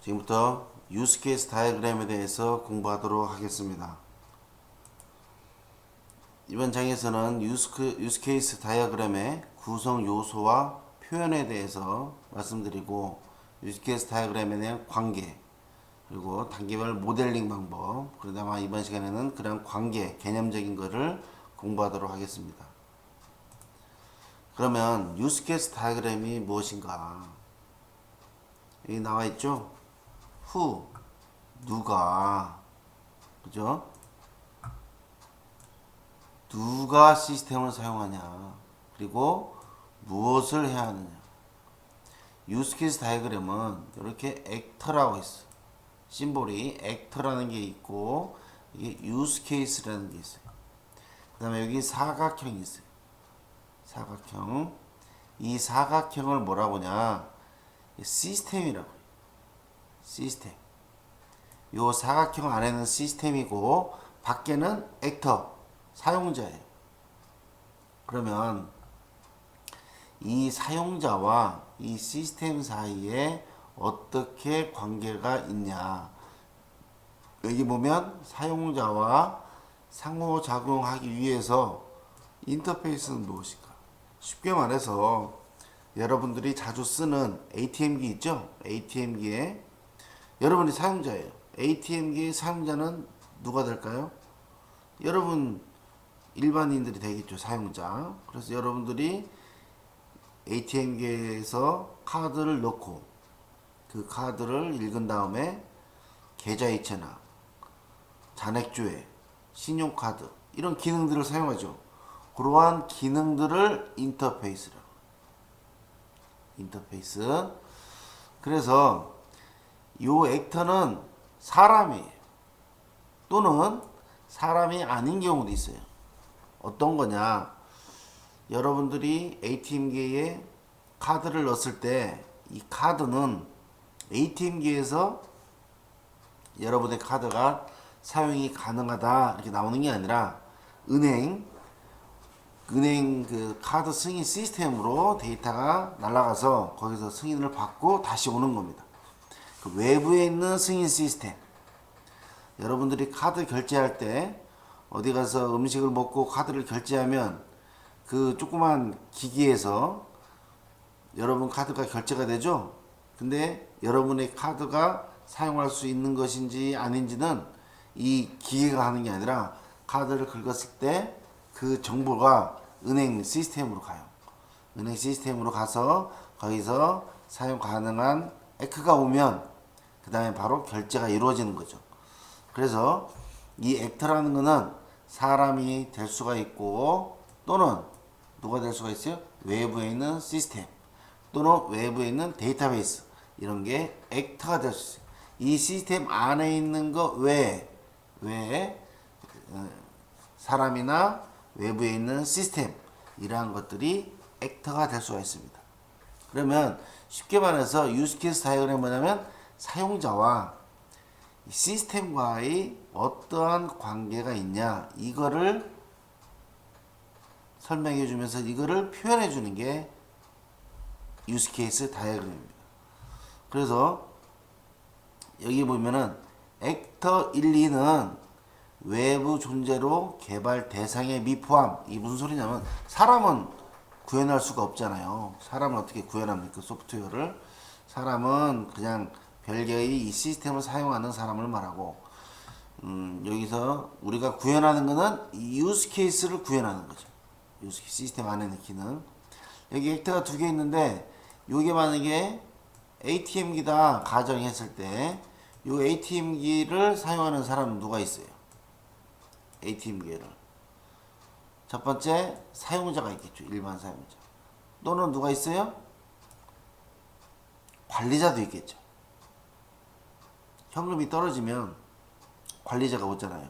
지금부터 유스케이스 다이어그램에 대해서 공부하도록 하겠습니다. 이번 장에서는 유스케이스 다이어그램의 구성 요소와 표현에 대해서 말씀드리고, 유스케이스 다이어그램에 대한 관계, 그리고 단계별 모델링 방법, 그러다가 이번 시간에는 그런 관계, 개념적인 것을 공부하도록 하겠습니다. 그러면 유스케이스 다이어그램이 무엇인가? 여기 나와 있죠? who, 누가, 그죠? 누가 시스템을 사용하냐, 그리고 무엇을 해야 하느냐. 유스케이스 다이어그램은 이렇게 액터라고 있어. 심볼이 액터라는 게 있고, 이게 유스케이스라는 게 있어요. 그 다음에 여기 사각형이 있어요. 사각형. 이 사각형을 뭐라고 하냐, 시스템이라고 해요. 시스템. 요 사각형 안에는 시스템이고 밖에는 액터, 사용자예요. 그러면 이 사용자와 이 시스템 사이에 어떻게 관계가 있냐. 여기 보면 사용자와 상호작용하기 위해서 인터페이스는 무엇일까? 쉽게 말해서 여러분들이 자주 쓰는 ATM기 있죠? ATM기에 여러분이 사용자예요. ATM기의 사용자는 누가 될까요? 여러분 일반인들이 되겠죠. 사용자. 그래서 여러분들이 ATM기에서 카드를 넣고 그 카드를 읽은 다음에 계좌이체나 잔액조회, 신용카드 이런 기능들을 사용하죠. 그러한 기능들을 인터페이스라고. 인터페이스. 그래서 요 액터는 사람이에요. 또는 사람이 아닌 경우도 있어요. 어떤 거냐? 여러분들이 ATM기에 카드를 넣었을 때 이 카드는 ATM기에서 여러분의 카드가 사용이 가능하다 이렇게 나오는 게 아니라 은행 그 카드 승인 시스템으로 데이터가 날아가서 거기서 승인을 받고 다시 오는 겁니다. 그 외부에 있는 승인 시스템. 여러분들이 카드 결제할 때 어디 가서 음식을 먹고 카드를 결제하면 그 조그만 기기에서 여러분 카드가 결제가 되죠. 근데 여러분의 카드가 사용할 수 있는 것인지 아닌지는 이 기계가 하는 게 아니라 카드를 긁었을 때 그 정보가 은행 시스템으로 가요. 은행 시스템으로 가서 거기서 사용 가능한 에크가 오면 그 다음에 바로 결제가 이루어지는 거죠. 그래서 이 액터라는 거는 사람이 될 수가 있고, 또는 누가 될 수가 있어요? 외부에 있는 시스템 또는 외부에 있는 데이터베이스, 이런 게 액터가 될 수 있어요. 이 시스템 안에 있는 거 외에 사람이나 외부에 있는 시스템, 이러한 것들이 액터가 될 수가 있습니다. 그러면 쉽게 말해서 유스케이스 다이어그램은 뭐냐면 사용자와 시스템과의 어떠한 관계가 있냐, 이거를 설명해 주면서 이거를 표현해 주는 게 유스케이스 다이어그램입니다. 그래서 여기 보면은 액터 1, 2는 외부 존재로 개발 대상에 미포함. 이 무슨 소리냐면 사람은 구현할 수가 없잖아요. 사람은 어떻게 구현합니까? 소프트웨어를. 사람은 그냥 별개의 이 시스템을 사용하는 사람을 말하고, 여기서 우리가 구현하는 거는 이 유스 케이스를 구현하는 거죠. 유스 시스템 안에 있는 기능. 여기 액터가 두 개 있는데, 요게 만약에 ATM기다 가정했을 때, 요 ATM기를 사용하는 사람은 누가 있어요? ATM기를. 첫 번째, 사용자가 있겠죠. 일반 사용자. 또는 누가 있어요? 관리자도 있겠죠. 현금이 떨어지면 관리자가 오잖아요.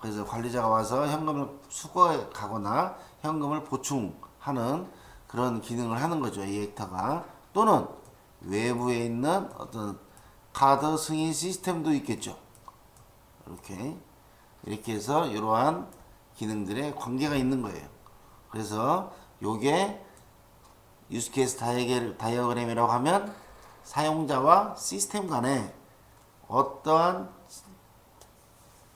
그래서 관리자가 와서 현금을 수거해 가거나 현금을 보충하는 그런 기능을 하는 거죠. 이 액터가. 또는 외부에 있는 어떤 카드 승인 시스템도 있겠죠. 이렇게 해서 이러한 기능들의 관계가 있는 거예요. 그래서 요게 유스케이스 다이어그램이라고 하면 사용자와 시스템 간에 어떠한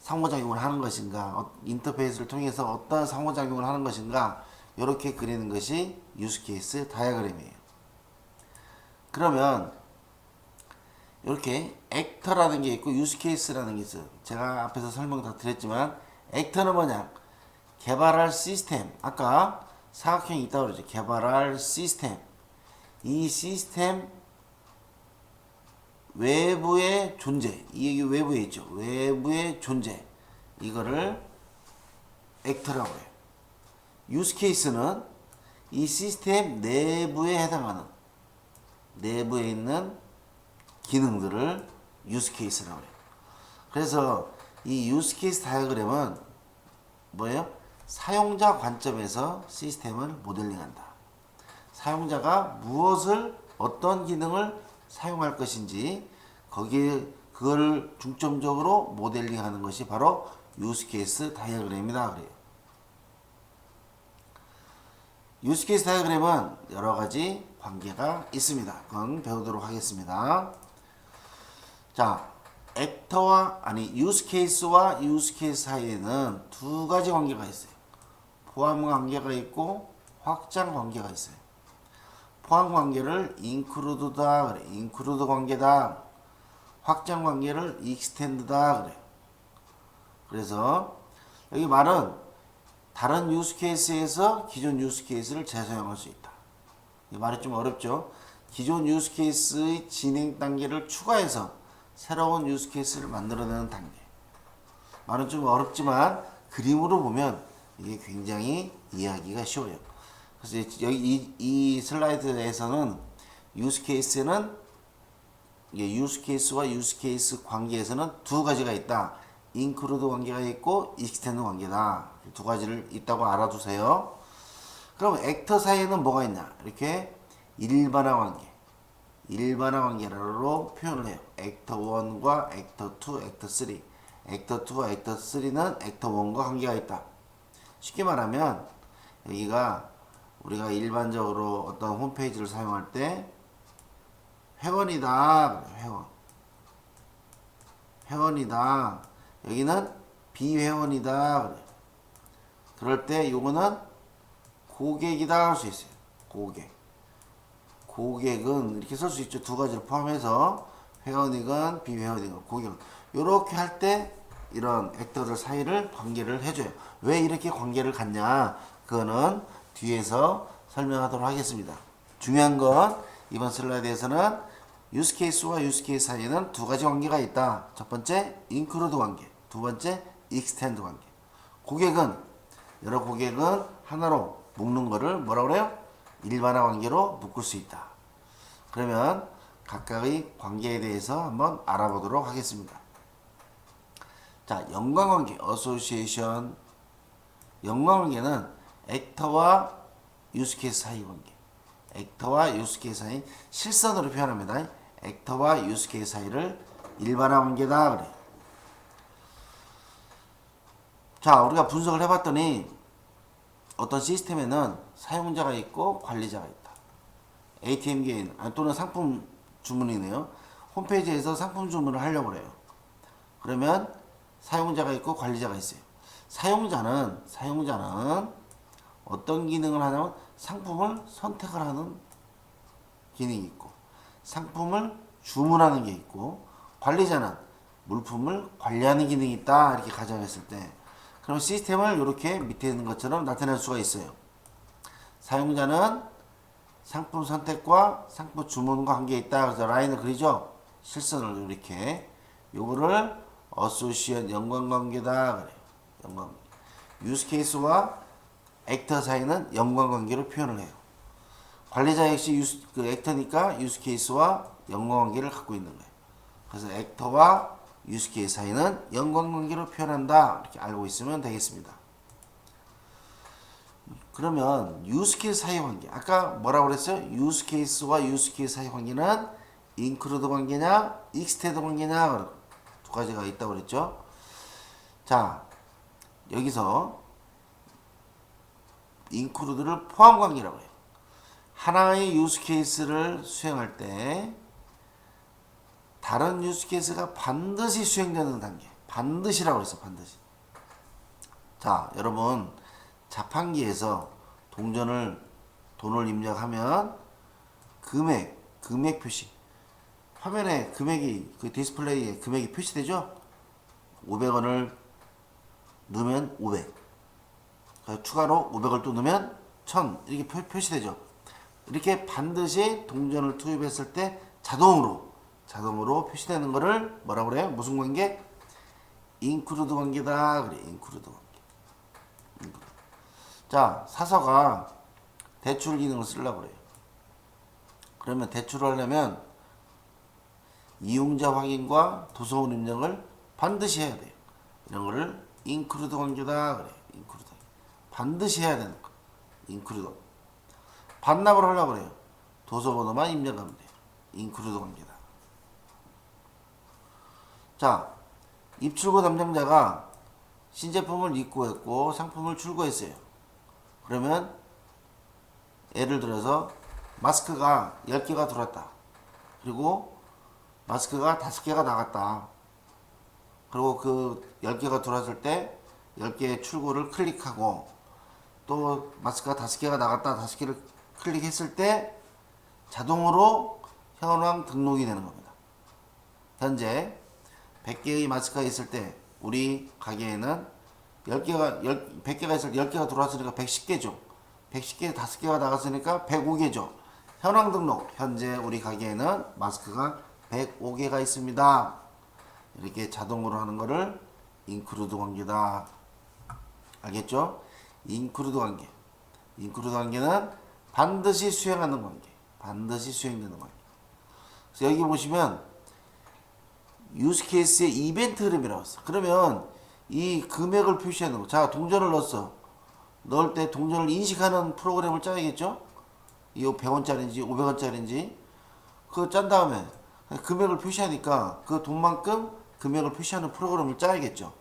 상호작용을 하는 것인가, 인터페이스를 통해서 어떠한 상호작용을 하는 것인가, 이렇게 그리는 것이 유스케이스 다이어그램이에요. 그러면 이렇게 액터라는 게 있고 유스케이스라는 게 있어요. 제가 앞에서 설명 다 드렸지만 액터는 뭐냐? 개발할 시스템. 아까 사각형이 있다고 그러죠. 개발할 시스템. 이 시스템 외부의 존재. 이 얘기 외부에 있죠. 외부의 존재. 이거를 액터라고 해요. 유스케이스는 이 시스템 내부에 해당하는 내부에 있는 기능들을 유스케이스라고 해요. 그래서 이 유스케이스 다이어그램은 뭐예요? 사용자 관점에서 시스템을 모델링한다. 사용자가 무엇을 어떤 기능을 사용할 것인지 거기에 그걸 중점적으로 모델링하는 것이 바로 유스케이스 다이어그램이다 그래요. 유스케이스 다이어그램은 여러 가지 관계가 있습니다. 그건 배우도록 하겠습니다. 자, 유스케이스와 유스케이스 사이에는 두 가지 관계가 있어요. 포함 관계가 있고 확장 관계가 있어요. 포함 관계를 include다 그래. include 관계다. 확장 관계를 extend다 그래. 그래서 여기 말은 다른 유스케이스에서 기존 유스케이스를 재사용할 수 있다. 이 말이 좀 어렵죠. 기존 유스케이스의 진행 단계를 추가해서 새로운 유스케이스를 만들어내는 단계. 말은 좀 어렵지만 그림으로 보면 이게 굉장히 이해하기가 쉬워요. 그래서 여기 이 슬라이드에서는 유스케이스는 유스케이스와 유스케이스 관계에서는 두 가지가 있다. include 관계가 있고 extend 관계다. 두 가지를 있다고 알아두세요. 그럼 액터 사이에는 뭐가 있냐? 이렇게 일반화 관계. 일반화 관계로 표현을 해요. 액터 1과 액터 2, 액터 3. 액터 2와 액터 3는 액터 1과 관계가 있다. 쉽게 말하면 여기가 우리가 일반적으로 어떤 홈페이지를 사용할 때 회원이다. 회원이다. 여기는 비회원이다. 그럴 때 요거는 고객이다 할 수 있어요. 고객은 이렇게 쓸 수 있죠. 두 가지를 포함해서 회원이건 비회원이건 고객은 이렇게 할 때 이런 액터들 사이를 관계를 해줘요. 왜 이렇게 관계를 갖냐? 그거는 뒤에서 설명하도록 하겠습니다. 중요한 건 이번 슬라이드에서는 유스케이스와 유스케이스 사이에는 두 가지 관계가 있다. 첫 번째 include 관계, 두 번째 extend 관계. 여러 고객은 하나로 묶는 거를 뭐라고 그래요? 일반화 관계로 묶을 수 있다. 그러면 각각의 관계에 대해서 한번 알아보도록 하겠습니다. 자, 연관관계, association. 연관관계는 액터와 유스케이스 사이 관계. 액터와 유스케이스 사이 실선으로 표현합니다. 액터와 유스케이스 사이를 일반화 관계다 그래. 자, 우리가 분석을 해봤더니 어떤 시스템에는 사용자가 있고 관리자가 있다. ATM기에 또는 상품 주문이네요. 홈페이지에서 상품 주문을 하려고 그래요. 그러면 사용자가 있고 관리자가 있어요. 사용자는 어떤 기능을 하냐면 상품을 선택을 하는 기능이 있고 상품을 주문하는 게 있고 관리자는 물품을 관리하는 기능이 있다. 이렇게 가정했을 때 그럼 시스템을 이렇게 밑에 있는 것처럼 나타낼 수가 있어요. 사용자는 상품 선택과 상품 주문과 관계에 있다. 그래서 라인을 그리죠. 실선을 이렇게 요거를 어소시ए이트 연관관계다 그래요. 연관관계. 유스케이스와 액터 사이는 연관관계로 표현을 해요. 관리자 역시 액터니까 유스케이스와 연관관계를 갖고 있는 거예요. 그래서 액터와 유스케이스 사이는 연관관계로 표현한다. 이렇게 알고 있으면 되겠습니다. 그러면 유스케이스 사이 관계. 아까 뭐라고 그랬어요? 유스케이스와 유스케이스 사이 관계는 include 관계냐, extend 관계냐 두 가지가 있다고 그랬죠. 자, 여기서 include를 포함 관계라고 해요. 하나의 유스케이스를 수행할 때 다른 유스케이스가 반드시 수행되는 단계. 반드시라고 그랬어. 반드시. 자, 여러분 자판기에서 돈을 입력하면 금액 표시. 화면에 금액이 그 디스플레이에 금액이 표시되죠? 500원을 넣으면 500. 추가로 500을 또 넣으면 1000 이렇게 표시되죠. 이렇게 반드시 동전을 투입했을 때 자동으로 표시되는 거를 뭐라고 그래요? 무슨 관계? 인크루드 관계다. 그래. 인크루드 관계. 자, 사서가 대출 기능을 쓰려고 그래요. 그러면 대출을 하려면 이용자 확인과 도서원 입력을 반드시 해야 돼요. 이런 거를 인크루드 관계다. 그래. 인크루드. 반드시 해야 되는 거. 인크루드. 반납을 하려고 그래요. 도서번호만 입력하면 돼요. 인크루드 관계다. 자, 입출고 담당자가 신제품을 입고했고 상품을 출고했어요. 그러면 예를 들어서 마스크가 10개가 들어왔다. 그리고 마스크가 5개가 나갔다. 그리고 그 10개가 들어왔을 때 10개의 출고를 클릭하고 또 마스크가 5개가 나갔다. 5개를 클릭했을 때 자동으로 현황 등록이 되는 겁니다. 현재 100개의 마스크가 있을 때 우리 가게에는 100개가 있을 때 10개가 들어왔으니까 110개죠. 110개에 5개가 나갔으니까 105개죠. 현황 등록. 현재 우리 가게에는 마스크가 105개가 있습니다. 이렇게 자동으로 하는 거를 인크루드 관계다. 알겠죠? 인크루드 관계. 인크루드 관계는 반드시 수행하는 관계. 반드시 수행되는 관계. 그래서 여기 보시면 유스케이스의 이벤트 흐름이라고 했어. 그러면 이 금액을 표시하는 거. 자, 동전을 넣었어. 넣을 때 동전을 인식하는 프로그램을 짜야겠죠? 이거 100원짜리인지 500원짜리인지 그거 짠 다음에 금액을 표시하니까 그 돈만큼 금액을 표시하는 프로그램을 짜야겠죠.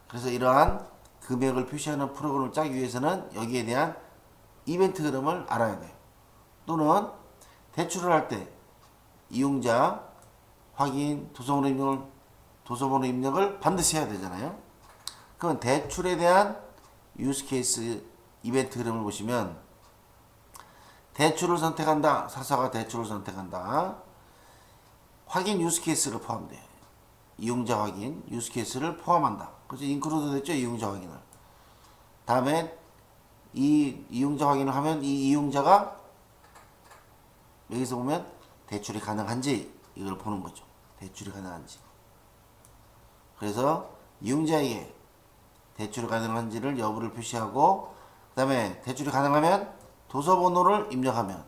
그래서 이러한 금액을 표시하는 프로그램을 짜기 위해서는 여기에 대한 이벤트 흐름을 알아야 돼요. 또는 대출을 할 때 이용자 확인, 도서번호 입력을 반드시 해야 되잖아요. 그럼 대출에 대한 유스케이스 이벤트 흐름을 보시면 대출을 선택한다. 사서가 대출을 선택한다. 확인 유스케이스를 포함돼요. 이용자 확인 유스케이스를 포함한다. 그래서 인크루드 됐죠. 이용자 확인을. 다음에 이 이용자 확인을 하면 이 이용자가 여기서 보면 대출이 가능한지 이걸 보는 거죠. 대출이 가능한지. 그래서 이용자에게 대출이 가능한지를 여부를 표시하고 그 다음에 대출이 가능하면 도서번호를 입력하면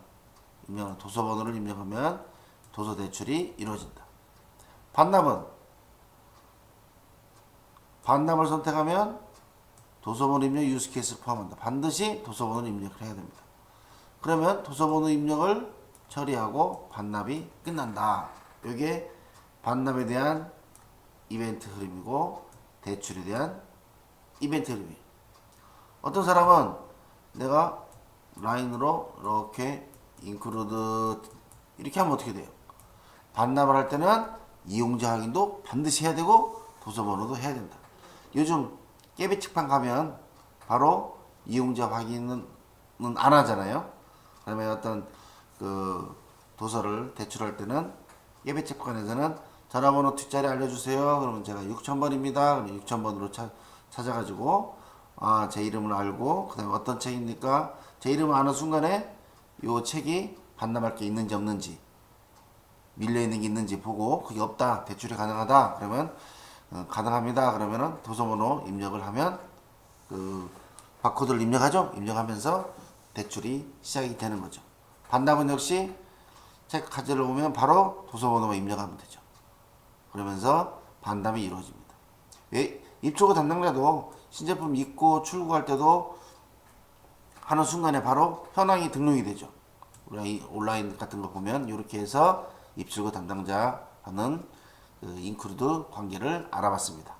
도서 대출이 이루어진다. 반납을 선택하면 도서번호 입력 유스케이스를 포함한다. 반드시 도서번호를 입력을 해야 됩니다. 그러면 도서번호 입력을 처리하고 반납이 끝난다. 이게 반납에 대한 이벤트 흐름이고 대출에 대한 이벤트 흐름이. 어떤 사람은 내가 라인으로 이렇게 인크루드 이렇게 하면 어떻게 돼요? 반납을 할 때는 이용자 확인도 반드시 해야 되고 도서번호도 해야 된다. 요즘 깨비칙판 가면 바로 이용자 확인은 안 하잖아요. 그다음에 어떤 그 도서를 대출할 때는 깨비칙판에서는 전화번호 뒷자리 알려주세요. 그러면 제가 6000번입니다. 그럼 6000번으로 찾아가지고 제 이름을 알고 그다음에 어떤 책입니까? 제 이름을 아는 순간에 요 책이 반납할 게 있는지 없는지 밀려있는 게 있는지 보고 그게 없다. 대출이 가능하다. 그러면 가능합니다. 그러면은 도서번호 입력을 하면 그 바코드를 입력하죠. 입력하면서 대출이 시작이 되는 거죠. 반납은 역시 책 가지러 오면 바로 도서번호만 입력하면 되죠. 그러면서 반납이 이루어집니다. 입출고 담당자도 신제품 입고 출고할 때도 하는 순간에 바로 현황이 등록이 되죠. 우리 온라인 같은 거 보면 이렇게 해서 입출고 담당자 하는 그 인크루드 관계를 알아봤습니다.